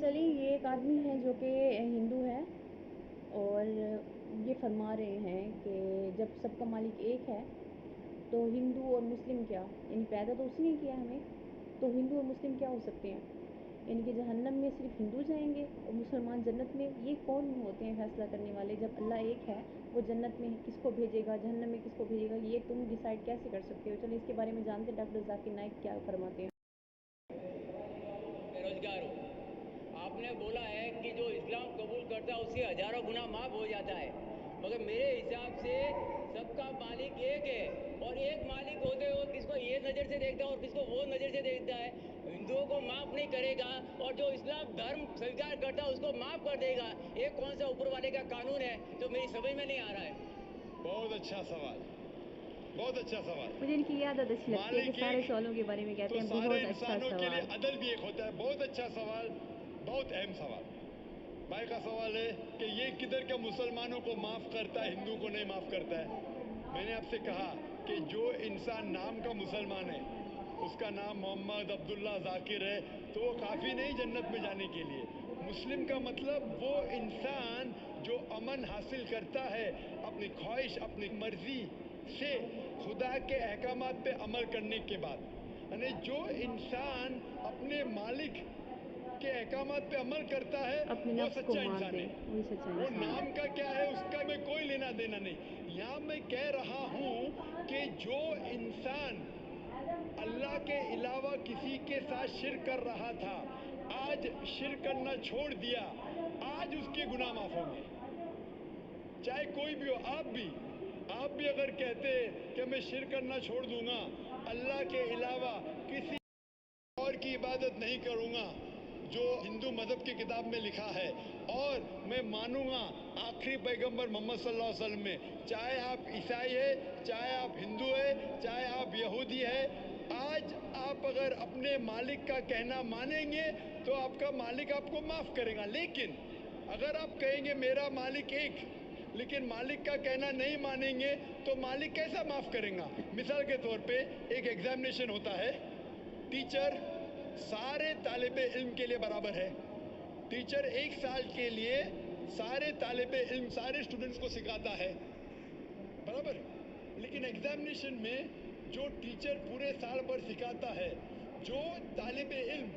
چلیے یہ ایک آدمی ہے جو کہ ہندو ہے اور یہ فرما رہے ہیں کہ جب سب کا مالک ایک ہے تو ہندو اور مسلم کیا، یعنی پیدا تو اسی نے کیا ہمیں، تو ہندو اور مسلم کیا ہو سکتے ہیں؟ یعنی کہ جہنم میں صرف ہندو جائیں گے اور مسلمان جنت میں؟ یہ کون ہوتے ہیں فیصلہ کرنے والے؟ جب اللہ ایک ہے وہ جنت میں کس کو بھیجے گا، جہنم میں کس کو بھیجے گا، یہ تم ڈیسائیڈ کیسے کر سکتے ہو؟ چلو اس کے بارے میں جانتے ہیں ڈاکٹر ذاکر نائک کیا فرماتے ہیں۔ بے روزگار ہو، آپ نے بولا ہے کہ جو اسلام قبول کرتا ہے اس سے ہزاروں گنا معاف ہو جاتا ہے، مگر میرے حساب سے سب کا مالک ایک ہے، اور ایک مالک ہوتے ہوئے کس کو یہ نظر سے دیکھتا ہے اور کس کو وہ نظر سے دیکھتا ہے؟ ہندوؤں کو معاف نہیں کرے گا اور جو اسلام دھرم سویکار کرتا ہے اس کو معاف کر دے گا۔ یہ کون سا اوپر والے کا قانون ہے جو میری سمجھ میں نہیں آ رہا ہے؟ بہت اچھا سوال، بہت اچھا سوال۔ مجھے ان کی یہ عادت اچھی لگتی ہے کہ سارے سوالوں کے بارے میں کہتے ہیں تو سارے بہت اچھا انسانوں کے لیے سوال۔ عدل بھی ایک ہوتا ہے۔ بہت اچھا سوال، بہت اہم سوال۔ بھائی کا سوال ہے کہ یہ کدھر کا مسلمانوں کو معاف کرتا ہے، ہندو کو نہیں معاف کرتا ہے؟ میں نے آپ سے کہا کہ جو انسان نام کا مسلمان ہے، اس کا نام محمد عبداللہ ذاکر ہے، تو وہ کافی نہیں جنت میں جانے کے لیے۔ مسلم کا مطلب وہ انسان جو امن حاصل کرتا ہے اپنی خواہش، اپنی مرضی سے خدا کے احکامات پہ عمل کرنے کے بعد، یعنی جو انسان اپنے مالک کے احکامات پہ عمل کرتا ہے اپنے وہ نفس کو سچا مار انسان دے، ہے۔ وہی سچا وہ انسان نام ہے۔ کا کیا ہے اس کا میں کوئی لینا دینا نہیں۔ یہاں میں کہہ رہا ہوں کہ جو انسان اللہ کے علاوہ کسی کے ساتھ شرک کر رہا تھا، آج شرک کرنا چھوڑ دیا، آج اس کے گناہ معاف ہوں گے، چاہے کوئی بھی ہو۔ آپ بھی اگر کہتے کہ میں شرک کرنا چھوڑ دوں گا، اللہ کے علاوہ کسی اور کی عبادت نہیں کروں گا جو ہندو مذہب کی کتاب میں لکھا ہے، اور میں مانوں گا آخری پیغمبر محمد صلی اللہ علیہ وسلم میں، چاہے آپ عیسائی ہے، چاہے آپ ہندو ہے، چاہے آپ یہودی ہے، آج آپ اگر اپنے مالک کا کہنا مانیں گے تو آپ کا مالک آپ کو معاف کرے گا۔ لیکن اگر آپ کہیں گے میرا مالک ایک، لیکن مالک کا کہنا نہیں مانیں گے تو مالک کیسا معاف کریں گا؟ مثال کے طور پہ ایک ایگزامینیشن ہوتا ہے، ٹیچر سارے طالب علم کے لیے برابر ہے۔ ٹیچر ایک سال کے لیے سارے طالب علم، سارے اسٹوڈنٹس کو سکھاتا ہے، برابر۔ لیکن ایگزامینیشن میں جو ٹیچر پورے سال بھر سکھاتا ہے، جو طالب علم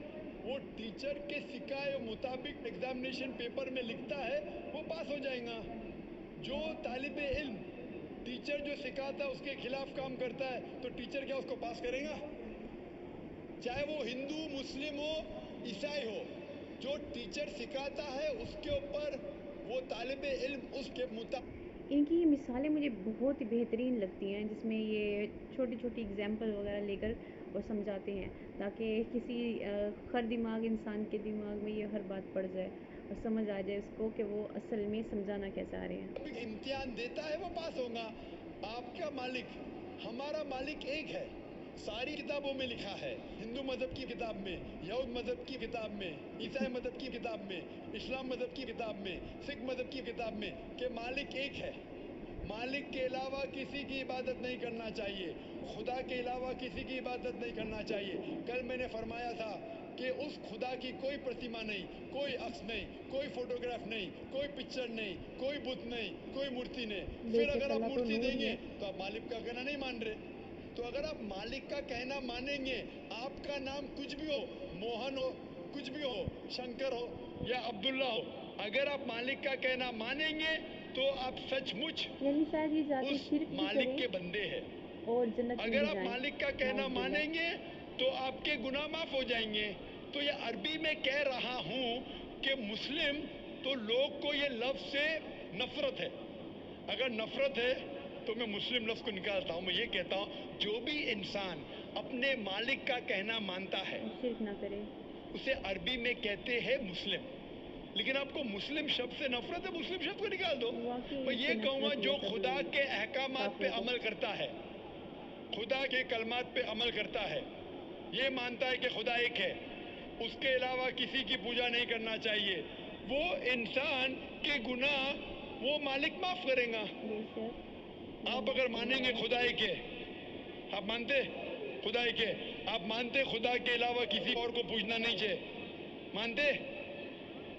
وہ ٹیچر کے سکھائے مطابق ایگزامینیشن پیپر میں لکھتا ہے وہ پاس ہو جائے گا۔ جو طالب علم ٹیچر جو سکھاتا ہے اس کے خلاف کام کرتا ہے تو ٹیچر کیا اس کو پاس کرے گا؟ چاہے وہ ہندو، مسلم ہو، عیسائی ہو، جو ٹیچر سکھاتا ہے اس کے اوپر وہ طالب علم اس کے مطابق۔ ان کی یہ مثالیں مجھے بہت ہی بہترین لگتی ہیں، جس میں یہ چھوٹی چھوٹی اگزامپل وغیرہ لے کر اور سمجھاتے ہیں تاکہ کسی خر دماغ انسان کے دماغ میں یہ ہر بات پڑ جائے اور سمجھ آ جائے اس کو کہ وہ اصل میں سمجھانا کیا چاہ رہے ہیں۔ امتحان دیتا ہے وہ پاس ہوگا۔ آپ کا مالک، ہمارا مالک ایک ہے، ساری کتابوں میں لکھا ہے، ہندو مذہب کی کتاب میں، یہود مذہب کی کتاب میں، عیسائی مذہب کی کتاب میں، اسلام مذہب کی کتاب میں، سکھ مذہب کی کتاب میں، کہ مالک ایک ہے۔ مالک کے علاوہ کسی کی عبادت نہیں کرنا چاہیے، خدا کے علاوہ کسی کی عبادت نہیں کرنا چاہیے۔ کل میں نے فرمایا تھا کہ اس خدا کی کوئی پرتیما نہیں، کوئی عکس نہیں، کوئی فوٹوگراف نہیں، کوئی پکچر نہیں، کوئی بت نہیں، کوئی مورتی نہیں۔ بے پھر شک اگر آپ اللہ تو مورتی نور دیں ہے۔ گے تو آپ مالک کا کہنا نہیں مان رہے۔ تو اگر آپ مالک کا کہنا مانیں گے، آپ کا نام کچھ بھی ہو، موہن ہو، کچھ بھی ہو، شنکر ہو یا عبداللہ ہو، اگر آپ مالک کا کہنا مانیں گے تو آپ سچ مچ یعنی شاید یہ چاہتے اس شرک بھی مالک کریں کے بندے ہیں۔ اور جنت میں اگر بھی آپ جائیں، مالک کا کہنا نعوذ باللہ۔ مانیں گے تو آپ کے گناہ معاف ہو جائیں گے۔ تو یہ عربی میں کہہ رہا ہوں کہ مسلم تو لوگ کو یہ لفظ سے نفرت ہے۔ اگر نفرت ہے تو میں مسلم لفظ کو نکالتا ہوں، میں یہ کہتا ہوں جو بھی انسان اپنے مالک کا کہنا مانتا ہے اور شرک نہ کرے۔ اسے عربی میں کہتے ہیں مسلم۔ لیکن آپ کو مسلم شبد سے نفرت ہے، مسلم شبد کو نکال دو۔ واقعی میں اس سے یہ کہوں گا نفرت ہی جو ہے سب خدا کے احکامات پہ کافروں کو۔ عمل کرتا ہے، خدا کے کلمات پہ عمل کرتا ہے، یہ مانتا ہے کہ خدا ایک ہے، اس کے علاوہ کسی کی پوجا نہیں کرنا چاہیے، وہ انسان کے گناہ وہ مالک معاف کریں گا۔ بے شک۔ آپ اگر مانیں گے خدا ایک ہے، آپ مانتے خدا ایک ہے، آپ مانتے خدا کے علاوہ کسی اور کو پوجنا نہیں چاہیے، مانتے؟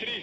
3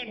1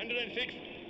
106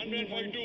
142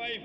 5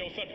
64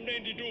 182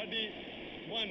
31।